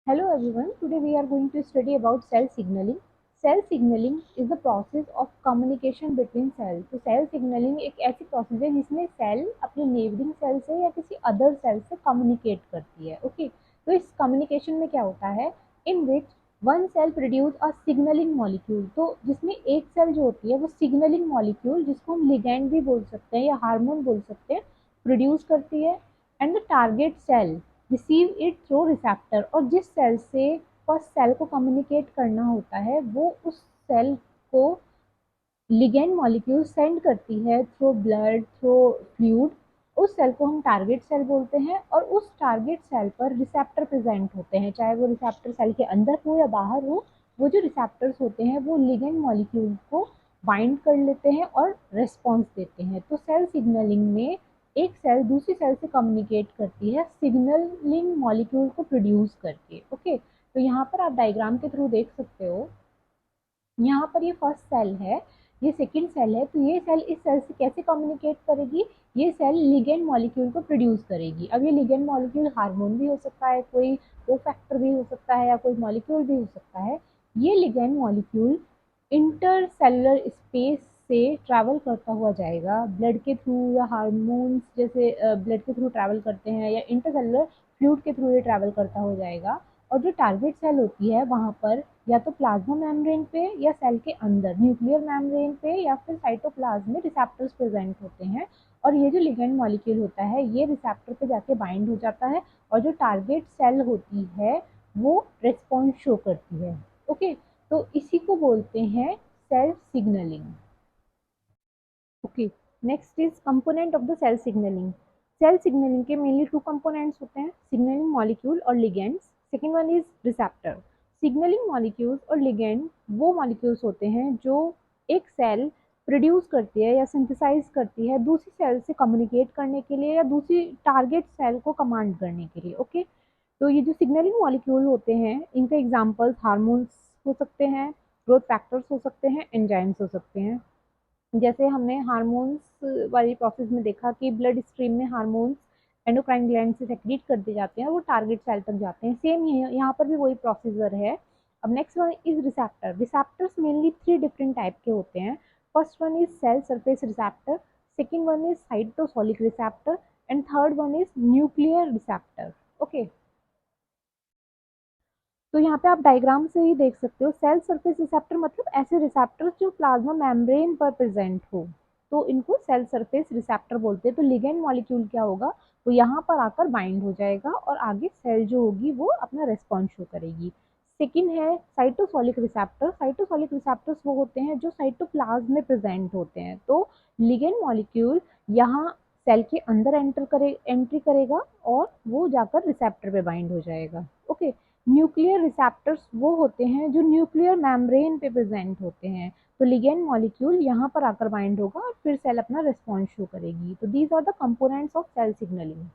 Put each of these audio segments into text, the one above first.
Hello everyone, today we are going to study about cell signaling. Cell signaling is the process of communication between cells. तो cell signaling एक ऐसी process है जिसमें cell अपने neighbouring cell से या किसी अदर सेल से कम्युनिकेट करती है. ओके, तो इस कम्युनिकेशन में क्या होता है, in which one cell produce a signalling molecule. तो जिसमें एक सेल जो होती है वो सिग्नलिंग मॉलिक्यूल, जिसको हम लिगैंड भी बोल सकते हैं या हार्मोन बोल सकते हैं, प्रोड्यूस करती है. And the target cell receive it through receptor. और जिस सेल से फर्स्ट सेल को कम्युनिकेट करना होता है वो उस सेल को लिगेंड मॉलिक्यूल सेंड करती है थ्रू ब्लड, थ्रू फ्लूइड. उस सेल को हम टारगेट सेल बोलते हैं और उस टारगेट सेल पर रिसेप्टर प्रेजेंट होते हैं, चाहे वो रिसेप्टर सेल के अंदर हो या बाहर हो. वो जो रिसेप्टर्स होते हैं वो लिगेंड मॉलिक्यूल को बाइंड कर लेते हैं और रेस्पॉन्स देते हैं. तो सेल सिग्नलिंग में एक सेल दूसरी सेल से कम्युनिकेट करती है सिग्नलिंग मॉलिक्यूल को प्रोड्यूस करके. ओके, तो यहाँ पर आप डायग्राम के थ्रू देख सकते हो. यहाँ पर ये फर्स्ट सेल है, ये सेकंड सेल है. तो ये सेल इस सेल से कैसे कम्युनिकेट करेगी, ये सेल लिगेंड मॉलिक्यूल को प्रोड्यूस करेगी. अब ये लिगेंड मॉलिक्यूल हार्मोन भी हो सकता है, कोई को फैक्टर भी हो सकता है या कोई मॉलिक्यूल भी हो सकता है. ये लिगेंड मॉलिक्यूल इंटरसेलुलर स्पेस से ट्रैवल करता हुआ जाएगा ब्लड के थ्रू या हार्मोन्स जैसे ब्लड के थ्रू ट्रैवल करते हैं या इंटरसेलुलर फ्लूइड के थ्रू ये ट्रैवल करता हो जाएगा. और जो टारगेट सेल होती है वहाँ पर या तो प्लाज्मा मेम्ब्रेन पे या सेल के अंदर न्यूक्लियर मेम्ब्रेन पे या फिर साइटोप्लाज्म में रिसेप्टर्स प्रेजेंट होते हैं. और ये जो लिगेंड मॉलिक्यूल होता है ये रिसेप्टर पे जाके बाइंड हो जाता है और जो टारगेट सेल होती है वो रिस्पॉन्स शो करती है. ओके, तो इसी को बोलते हैं cell signalling. Okay, next is component of the cell signalling. Cell signalling के मेनली टू कंपोनेंट्स होते हैं, सिग्नलिंग मॉलिक्यूल और ligands. Second one is receptor. Signalling molecules और लिगेंड वो मॉलिक्यूल्स होते हैं जो एक सेल प्रोड्यूस करती है या सिंथेसाइज करती है दूसरी सेल से कम्युनिकेट करने के लिए या दूसरी टारगेट सेल को कमांड करने के लिए. ओके, तो ये जो सिग्नलिंग मॉलिक्यूल होते हैं इनके एग्जांपल्स हार्मोन्स हो सकते हैं, ग्रोथ फैक्टर्स हो सकते हैं, एंजाइम्स हो सकते हैं. जैसे हमने हार्मोन्स वाली प्रोसेस में देखा कि ब्लड स्ट्रीम में हार्मोन्स एंडोक्राइन ग्लैंड से सेक्रेट कर दिए जाते हैं और वो टारगेट सेल तक जाते हैं. सेम यहाँ पर भी वही प्रोसीजर है. अब next one is receptor. Receptors mainly three different type के होते हैं. First one is cell surface receptor, second one is cytosolic receptor and third one is nuclear receptor. Okay, तो यहाँ पे आप डायग्राम से ही देख सकते हो. सेल सरफेस रिसेप्टर मतलब ऐसे रिसेप्टर्स जो प्लाज्मा मेम्ब्रेन पर प्रेजेंट हो, तो इनको सेल सरफेस रिसेप्टर बोलते हैं. तो लिगेंड मॉलिक्यूल क्या होगा, वो यहाँ पर आकर बाइंड हो जाएगा और आगे सेल जो होगी वो अपना रेस्पॉन्स शो करेगी. सेकेंड है साइटोसोलिक रिसेप्टर. साइटोसोलिक रिसेप्टर्स वो होते हैं जो साइटोप्लाज्म में प्रेजेंट होते हैं. तो लिगेंड मॉलिक्यूल यहाँ सेल के अंदर एंट्री करेगा और वो जाकर रिसेप्टर पे बाइंड हो जाएगा. ओके, न्यूक्लियर रिसेप्टर्स वो होते हैं जो न्यूक्लियर मेम्ब्रेन पे प्रेजेंट होते हैं. तो लिगेंड मॉलिक्यूल यहाँ पर आकर बाइंड होगा और फिर सेल अपना रिस्पॉन्स शो करेगी. तो these are the components of cell signalling.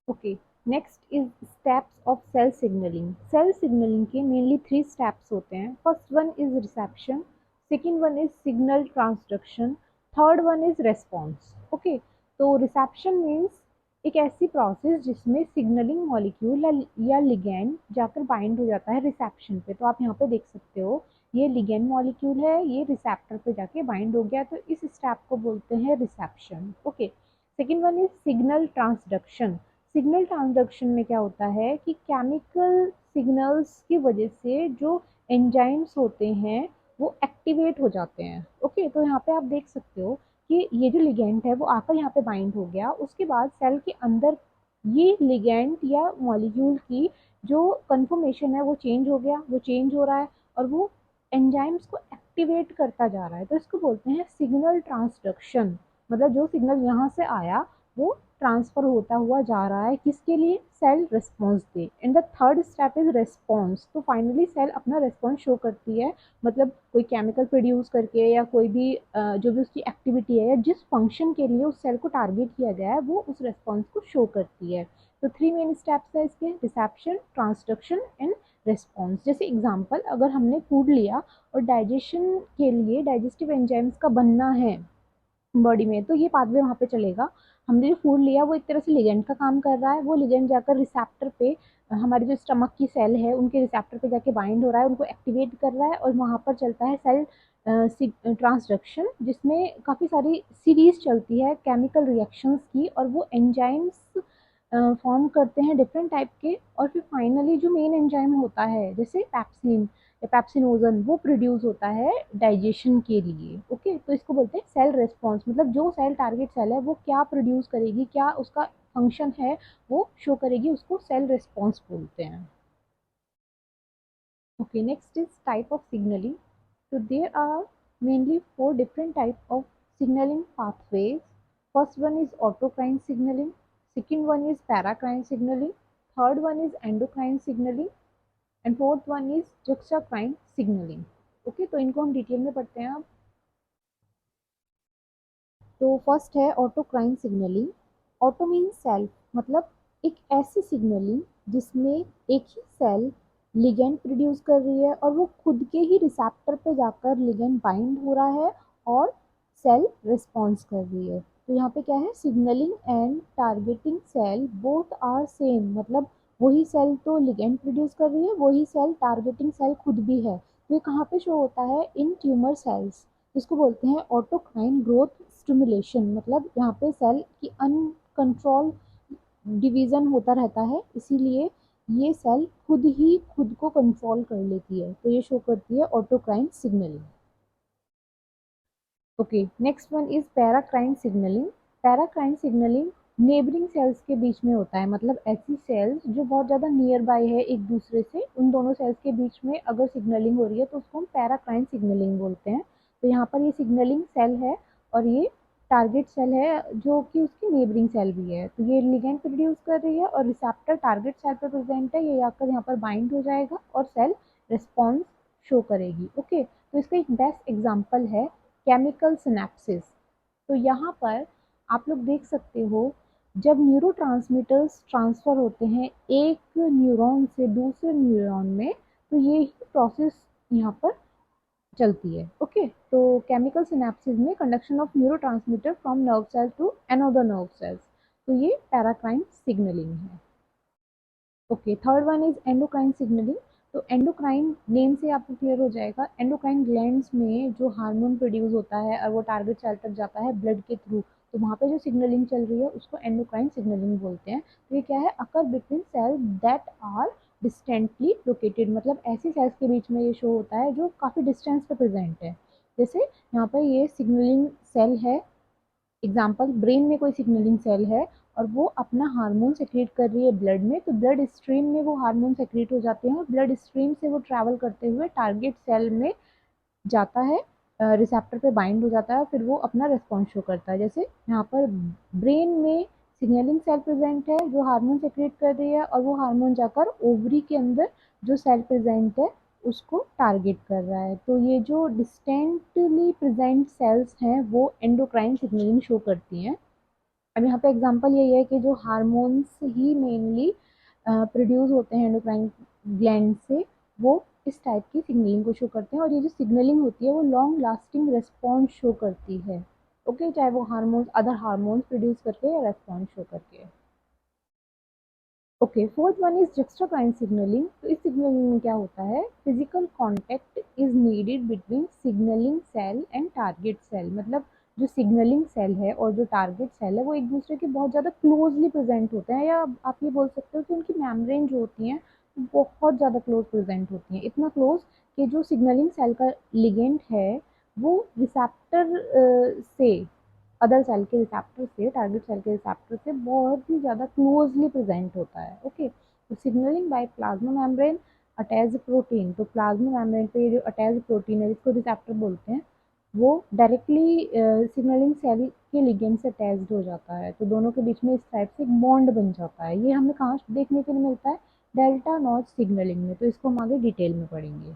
Okay, next is steps of cell signalling. Cell signalling के मेनली थ्री स्टेप्स होते हैं. First one is reception, second one is signal transduction, third one is response. Okay, तो reception means एक ऐसी process जिसमें signalling molecule या ligand जाकर bind हो जाता है रिसेप्शन पे. तो आप यहाँ पे देख सकते हो ये लिगैंड मॉलिक्यूल है, ये रिसेप्टर पे जाके बाइंड हो गया, तो इस स्टेप को बोलते हैं reception. Okay, second one is signal transduction. Signal transduction में क्या होता है कि केमिकल सिग्नल्स की वजह से जो एंजाइम्स होते हैं वो एक्टिवेट हो जाते हैं. ओके, तो यहाँ पे आप देख सकते हो कि ये जो लिगेंड है वो आकर यहाँ पे बाइंड हो गया, उसके बाद सेल के अंदर ये लिगेंड या मॉलिक्यूल की जो कन्फर्मेशन है वो चेंज हो गया, वो चेंज हो रहा है और वो एंजाइम्स को एक्टिवेट करता जा रहा है. तो इसको बोलते हैं सिग्नल ट्रांसडक्शन. मतलब जो सिग्नल यहाँ से आया वो ट्रांसफर होता हुआ जा रहा है किसके लिए, सेल रिस्पॉन्स दे. And the third step is response. तो फाइनली सेल अपना रिस्पॉन्स शो करती है, मतलब कोई केमिकल प्रोड्यूस करके या कोई भी जो भी उसकी एक्टिविटी है या जिस फंक्शन के लिए उस सेल को टारगेट किया गया है वो उस रिस्पॉन्स को शो करती है. तो थ्री मेन स्टेप्स है इसके, रिसेप्शन, ट्रांसडक्शन एंड रिस्पॉन्स. जैसे एग्जाम्पल, अगर हमने फूड लिया और डाइजेशन के लिए डाइजेस्टिव एंजाइम्स का बनना है बॉडी में, तो ये पाथवे वहाँ पे चलेगा. हमने जो फूड लिया वो एक तरह से लिगेंड का काम कर रहा है, वो लिगेंड जाकर रिसेप्टर पे हमारे जो स्टमक की सेल है उनके रिसेप्टर पे जाके बाइंड हो रहा है, उनको एक्टिवेट कर रहा है और वहाँ पर चलता है सेल ट्रांसडक्शन, जिसमें काफ़ी सारी सीरीज चलती है केमिकल रिएक्शंस की, और वो एंजाइम्स फॉर्म करते हैं डिफरेंट टाइप के, और फिर फाइनली जो मेन एंजाइम होता है जैसे पैप्सिन या पैप्सिनोजन वो प्रोड्यूस होता है डाइजेशन के लिए। ओके, तो इसको बोलते हैं सेल रिस्पॉन्स, मतलब जो सेल टारगेट सेल है वो क्या प्रोड्यूस करेगी, क्या उसका फंक्शन है वो शो करेगी, उसको सेल रिस्पॉन्स बोलते हैं। Okay, next is type of signaling. So there are mainly four different type of signaling pathways. First one is autocrine signaling, second one is paracrine signaling, third one is endocrine signaling, and fourth one is juxtacrine signaling. Okay, तो इनको हम detail में पढ़ते हैं अब। तो first है autocrine signalling. Auto mean self, मतलब एक ऐसी सिग्नलिंग जिसमें एक ही सेल लिगेंड प्रोड्यूस कर रही है और वो खुद के ही रिसेप्टर पे जाकर लिगेंड बाइंड हो रहा है और सेल रिस्पॉन्स कर रही है। तो यहाँ पे क्या है, signalling and targeting cell both are same, मतलब वही सेल तो लिगेंड प्रोड्यूस कर रही है, वही सेल टारगेटिंग सेल खुद भी है। तो ये कहाँ पे शो होता है, इन ट्यूमर सेल्स, जिसको बोलते हैं ऑटोक्राइन ग्रोथ स्टिमुलेशन, मतलब यहाँ पे सेल की अनकंट्रोल डिवीजन होता रहता है, इसीलिए ये सेल खुद ही खुद को कंट्रोल कर लेती है, तो ये शो करती है autocrine signalling. Okay, next one is paracrine signalling. Paracrine signalling neighbouring cells के बीच में होता है, मतलब ऐसी सेल्स जो बहुत ज़्यादा नियर बाय है एक दूसरे से, उन दोनों सेल्स के बीच में अगर सिग्नलिंग हो रही है तो उसको हम पैराक्राइन सिग्नलिंग बोलते हैं। तो यहाँ पर ये सिग्नलिंग सेल है और ये टारगेट सेल है जो कि उसकी नेबरिंग सेल भी है, तो ये लिगेंड प्रोड्यूस कर रही है और रिसेप्टर टारगेट सेल पर प्रेजेंट है, ये आकर यहाँ पर बाइंड हो जाएगा और सेल रिस्पॉन्स शो करेगी। ओके, तो इसका एक बेस्ट एग्जाम्पल है केमिकल सिनेप्सिस। तो यहाँ पर आप लोग देख सकते हो, जब न्यूरोट्रांसमीटर्स ट्रांसफ़र होते हैं एक न्यूरॉन से दूसरे न्यूरॉन में, तो ये ही प्रोसेस यहाँ पर चलती है। ओके, तो केमिकल सिनेप्सिस में conduction of neurotransmitter from nerve cell to another nerve cells, तो ये पैराक्राइन सिग्नलिंग है। Okay, third one is endocrine signalling. तो एंडोक्राइन नेम से आपको क्लियर हो जाएगा, एंडोक्राइन ग्लैंड्स में जो हार्मोन प्रोड्यूस होता है और वो टारगेट सेल तक जाता है ब्लड के थ्रू, तो वहाँ पे जो सिग्नलिंग चल रही है उसको एंडोक्राइन सिग्नलिंग बोलते हैं। तो ये क्या है, occur between cells that are distantly located, मतलब ऐसी सेल्स के बीच में ये शो होता है जो काफ़ी डिस्टेंस पे प्रेजेंट है। जैसे यहाँ पर ये सिग्नलिंग सेल है, एग्जाम्पल ब्रेन में कोई सिग्नलिंग सेल है और वो अपना हार्मोन सेक्रेट कर रही है ब्लड में, तो ब्लड स्ट्रीम में वो हार्मोन सेक्रेट हो जाते हैं और ब्लड स्ट्रीम से वो ट्रैवल करते हुए टारगेट सेल में जाता है, रिसेप्टर पे बाइंड हो जाता है, फिर वो अपना रिस्पॉन्स शो करता है। जैसे यहाँ पर ब्रेन में सिग्नलिंग सेल प्रेजेंट है जो हार्मोन सेक्रेट कर रही है और वो हार्मोन जाकर ओवरी के अंदर जो सेल प्रेजेंट है उसको टारगेट कर रहा है। तो ये जो डिस्टेंटली प्रेजेंट सेल्स हैं वो एंडोक्राइन सिग्नलिंग शो करती हैं। अब यहाँ पे एग्जांपल यही है कि जो हार्मोन्स ही मेनली प्रोड्यूस होते हैं एंडोक्राइन ग्लैंड से, वो इस टाइप की सिग्नलिंग को शो करते हैं, और ये जो सिग्नलिंग होती है वो लॉन्ग लास्टिंग रिस्पॉन्स शो करती है। ओके, चाहे वो हार्मोन्स अदर हार्मोन्स प्रोड्यूस करके या रेस्पॉन्स शो करके। Okay, fourth one is juxtacrine signalling. तो इस सिग्नलिंग में क्या होता है, physical contact is needed between signalling cell and target cell, मतलब जो सिग्नलिंग सेल है और जो टारगेट सेल है वो एक दूसरे के बहुत ज़्यादा क्लोजली प्रेजेंट होते हैं, या आप ये बोल सकते हो कि उनकी मेम्ब्रेन जो होती हैं बहुत ज़्यादा क्लोज प्रेजेंट होती हैं, इतना क्लोज कि जो सिग्नलिंग सेल का लिगेंड है वो रिसेप्टर से अदर सेल के रिसेप्टर से टारगेट सेल के रिसेप्टर से बहुत ही ज़्यादा क्लोजली प्रेजेंट होता है। ओके, तो signalling by plasma membrane attach protein, तो प्लाज्मा मेम्ब्रेन पे जो अटैच प्रोटीन है जिसको रिसेप्टर बोलते हैं वो डायरेक्टली सिग्नलिंग सेल के लिगेंड से अटैच्ड हो जाता है, तो दोनों के बीच में इस टाइप से एक बॉन्ड बन जाता है। ये हमें कहाँ देखने के लिए मिलता है, डेल्टा नॉच सिग्नलिंग में, तो इसको हम आगे डिटेल में पढ़ेंगे।